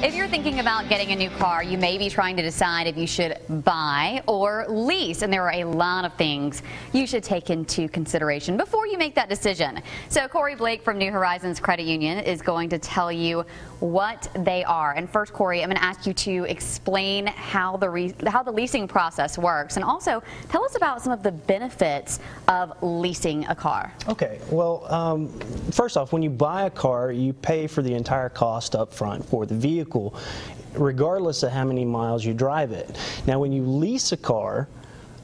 If you're thinking about getting a new car, you may be trying to decide if you should buy or lease, and there are a lot of things you should take into consideration before you make that decision. So Corey Blake from New Horizons Credit Union is going to tell you what they are. And first, Corey, I'm going to ask you to explain how the leasing process works, and also tell us about some of the benefits of leasing a car. Okay, well, first off, when you buy a car, you pay for the entire cost up front for the vehicle, regardless of how many miles you drive it. Now, when you lease a car,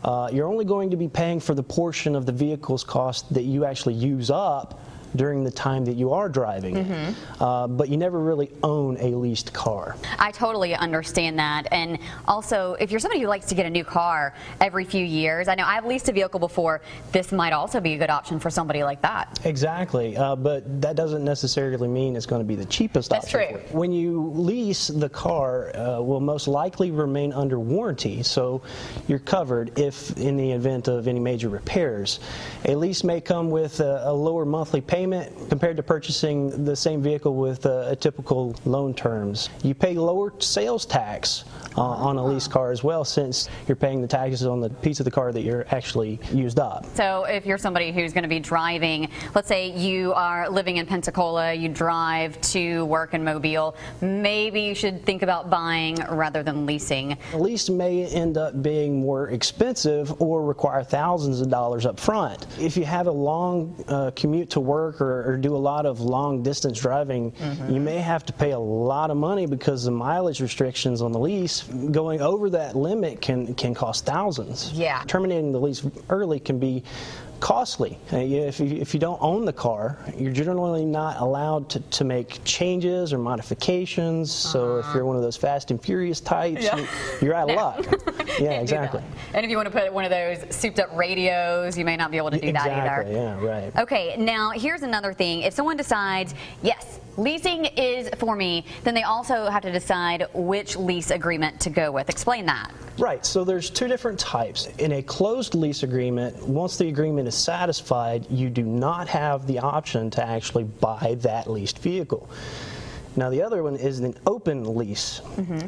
you're only going to be paying for the portion of the vehicle's cost that you actually use up during the time that you are driving it. But you never really own a leased car. I totally understand that. And also, if you're somebody who likes to get a new car every few years, I know I've leased a vehicle before, this might also be a good option for somebody like that. Exactly, but that doesn't necessarily mean it's going to be the cheapest option. That's true. When you lease, the car will most likely remain under warranty, so you're covered if in the event of any major repairs. A lease may come with a lower monthly payment compared to purchasing the same vehicle with a typical loan terms. You pay lower sales tax on a lease car as well, since you're paying the taxes on the piece of the car that you're actually used up. So if you're somebody who's going to be driving, let's say you are living in Pensacola, you drive to work in Mobile, maybe you should think about buying rather than leasing. A lease may end up being more expensive or require thousands of dollars up front. If you have a long commute to work or do a lot of long distance driving, you may have to pay a lot of money because the mileage restrictions on the lease, going over that limit can cost thousands. Yeah. Terminating the lease early can be costly. If you don't own the car, you're generally not allowed to make changes or modifications. So if you're one of those fast and furious types, you're out of luck. Yeah, exactly. And if you want to put one of those souped up radios, you may not be able to do that either. Exactly, yeah, right. Okay, now here's another thing. If someone decides, yes, leasing is for me, then they also have to decide which lease agreement to go with. Explain that. Right, so there's two different types. In a closed lease agreement, once the agreement is satisfied, you do not have the option to actually buy that leased vehicle. Now, the other one is an open lease.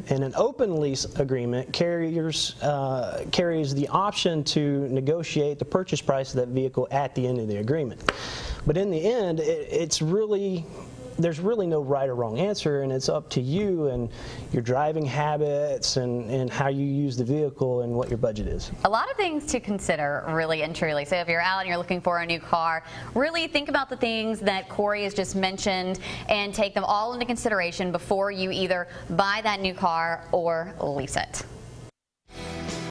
In an open lease agreement, carries the option to negotiate the purchase price of that vehicle at the end of the agreement. But in the end, there's really no right or wrong answer, and it's up to you and your driving habits and how you use the vehicle and what your budget is. A lot of things to consider, really and truly. So if you're out and you're looking for a new car, really think about the things that Corey has just mentioned and take them all into consideration before you either buy that new car or lease it.